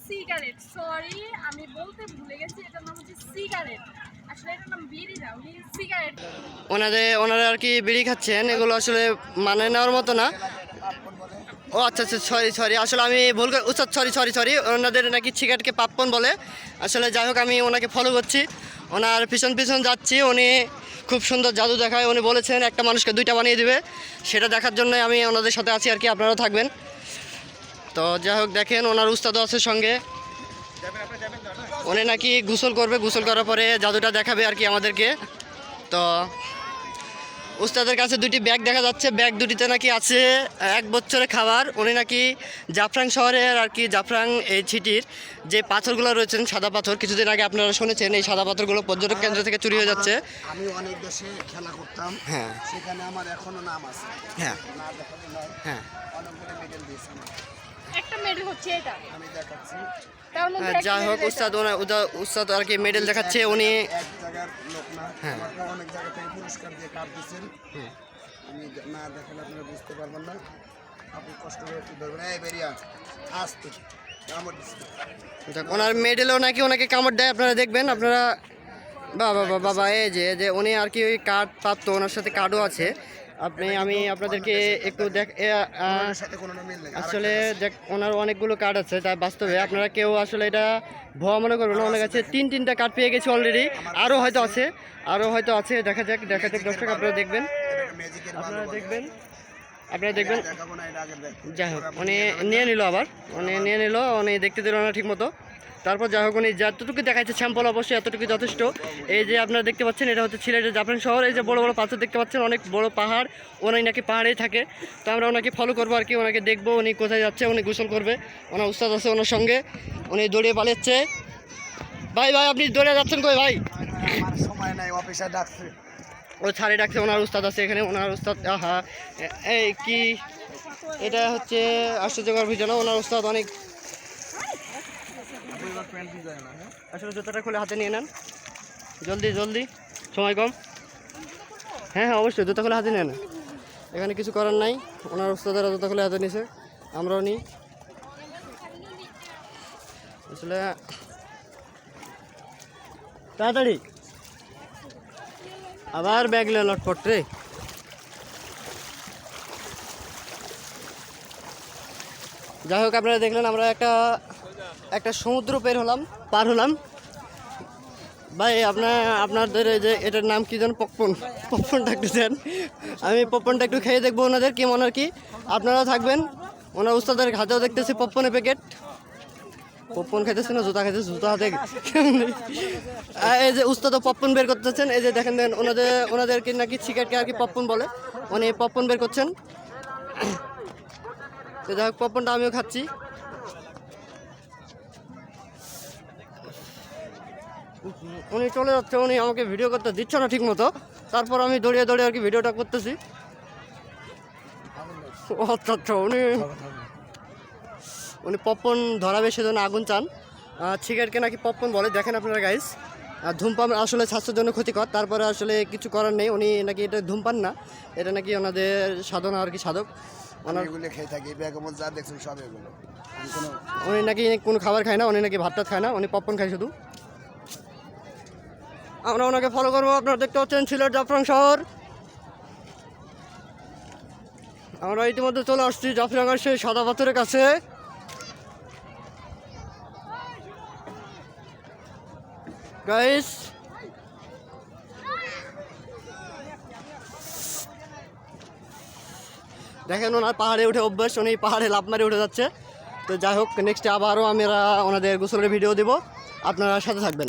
Cigarette, sorry আমি বলতে ভুলে গেছি, এটার নাম হচ্ছে সিগারেট। আসলে এটার নাম বিড়ি না, উনি সিগারেট। ওনারা আর কি বিড়ি খাচ্ছেন, এগুলো আসলে মানে নেওয়ার মতো না। ও আচ্ছা আচ্ছা, সরি আসলে আমি ভুল করে উস্তাদ, সরি ওনাদের নাকি সিগারেটকে পাপ্পন বলে। আসলে যাই হোক, আমি ওনাকে ফলো করছি, ওনার পিছন যাচ্ছি। উনি খুব সুন্দর জাদু দেখায়, উনি বলেছেন একটা মানুষকে দুইটা বানিয়ে দেবে, সেটা দেখার জন্য আমি ওনাদের সাথে আছি আর কি, আপনারাও থাকবেন। তো যাই হোক, দেখেন ওনার উস্তাদও আছে সঙ্গে। উনি নাকি গোসল করবে, গোসল করার পরে জাদুটা দেখাবে আর কি আমাদেরকে। তো উস্তাদের কাছে দুটি ব্যাগ দেখা যাচ্ছে, ব্যাগ দুটিতে নাকি আছে 1 বছরের খাবার। উনি নাকি জাফরাং শহরের আর কি, জাফরাং এই সিটির যে পাথরগুলো রয়েছেন, সাদা পাথর, কিছুদিন আগে আপনারা শুনেছেন এই সাদা পাথরগুলো পর্যটক কেন্দ্র থেকে চুরি হয়ে যাচ্ছে। আমি অনেক দেশে খেলা করতাম, হ্যাঁ সেখানে আমার এখনো নাম আছে। হ্যাঁ না দেখাতে নয়, হ্যাঁ অনেকগুলো মেডেল দিয়েছি আমার। একটা মেডেল হচ্ছে এটা, আমি দেখাচ্ছি। তার মধ্যে একটা যাই হোক, medal উস্তাদ আর কি মেডেল দেখাচ্ছে। উনি এক জায়গার লোক না, হ্যাঁ। আমাকে অনেক জায়গা থেকে পুরস্কার দিয়ে কার্ড দিচ্ছেন। আমি না দেখালে আপনারা বুঝতে পারবেন না, আপনি কষ্ট করে একটু ধরবেন। এই বেরিয়া আসতে আমার ওনার মেডেলও নাকি ওনাকে কামড় দেয়, আপনারা দেখবেন। আপনারা বাবা এই যে উনি আর কি ওই কার্ড প্রাপ্ত, ওনার সাথে কার্ডও আছে। আমি আপনাদেরকে একটু সাথে কোনো মিল নেই। আসলে ওনার অনেকগুলো কার্ড আছে, তাই বাস্তবে আপনারা কেউ আসলে এটা ভুয়া মনে করবেন না। ওনার কাছে 3টা কার্ড পেয়ে গেছে অলরেডি, আরও হয়তো আছে। দেখা যাক দর্শক, আপনারা দেখবেন। দেখাবো না, এটা আগে দেখ। যাই হোক, উনি নিয়ে নিল, উনি দেখতে দিল না ঠিক মতো। তারপর যাই হোক, উনি যতটুকু দেখাচ্ছে স্যাম্পল, অবশ্যই এতটুকু যথেষ্ট। এই যে আপনারা দেখতে পাচ্ছেন, এটা হচ্ছে সিলেটের জাফরাং শহর। এই যে বড় বড় পাথর দেখতে পাচ্ছেন, অনেক বড় পাহাড়, উনি নাকি পাহাড়েই থাকে। তো আমরা ওনাকে ফলো করবো আর কি, ওনাকে দেখবো উনি কোথায় যাচ্ছে। উনি গোসল করবে, ওনার উস্তাদ আছে ওনার সঙ্গে, উনি দৌড়িয়ে পালাচ্ছে। ভাই আপনি দৌড়ে যাচ্ছেন কই ভাই? আমার সময় নাই, অফিসে ডাকছে। ও ছাড়ে ডাকছে, ওনার উস্তাদ আছে এখানে, ওনার উস্তাদ। এই কি এটা হচ্ছে আশ্চর্যকর ভিডিও না, ওনার উস্তাদ অনেক। আসলে জুতাটা খুলে হাতে নিয়ে নেন, জলদি, সময় কম। হ্যাঁ অবশ্যই, জুতা খুলে হাতে নেন, এখানে কিছু করার নাই। ওনার উস্তাদেরা জুতা খুলে হাতে নিছে, আমরাও নিই। আসলে তাড়াতাড়ি আবার ব্যাগ নিয়ে লটপট রে। যাই হোক, আপনারা দেখলেন আমরা একটা সমুদ্র পার হলাম। ভাই আপনাদের এই যে এটার নাম কি যেন, পপকর্নটা একটু দেন, আমি পপকর্নটা একটু খেয়ে দেখবো ওনাদের কেমন আর কি। আপনারাও থাকবেন। ওনার উস্তাদের হাতেও দেখতেছি পপকর্নের প্যাকেট। পপকর্ন খাইতেছে না, জুতা খাইতেছে, জুতা হাতে। এই যে উস্তাদও পপকর্ন বের করতেছেন, এই যে দেখেন ওনাদেরকে নাকি সিগারেটকে আর কি পপকর্ন বলে, উনি পপকর্ন বের করছেন। তো যাই হোক, পপকর্নটা আমিও খাচ্ছি। উনি চলে যাচ্ছে, উনি আমাকে ভিডিও করতে দিচ্ছে না ঠিক মতো। তারপর আমি দৌড়িয়ে আর কি ভিডিওটা করতেছি। আচ্ছা, উনি পপকর্ন ধরাবে সেজন্য আগুন চান। সিগারেটকে নাকি পপকর্ন বলে, দেখেন আপনারা গাইস। ধূমপান আসলে স্বাস্থ্যের জন্য ক্ষতিকর, তারপরে আসলে কিছু করার নেই। উনি নাকি এটা ধূমপান না, এটা নাকি ওনাদের সাধনা আর কি, সাধক। এগুলো খেয়ে থাকি, বেগমত যা দেখছেন সব এগুলো। উনি নাকি কোনো খাবার খায় না, উনি নাকি ভাত খায় না, উনি পপকর্ন খায় শুধু। আমরা ওনাকে ফলো করবো। আপনারা দেখতে পাচ্ছেন সিলেট জাফরাং শহর। আমরা ইতিমধ্যে চলে আসছি জাফরাঙের সেই সাদা পাথরের কাছে। গাইস, দেখেন ওনার পাহাড়ে উঠে অভ্যাস, উনি পাহাড়ে লাফ মারে উঠে যাচ্ছে। তো যাই হোক, নেক্সটে আবারও আমরা ওনাদের গোসলের ভিডিও দেবো, আপনারা সাথে থাকবেন।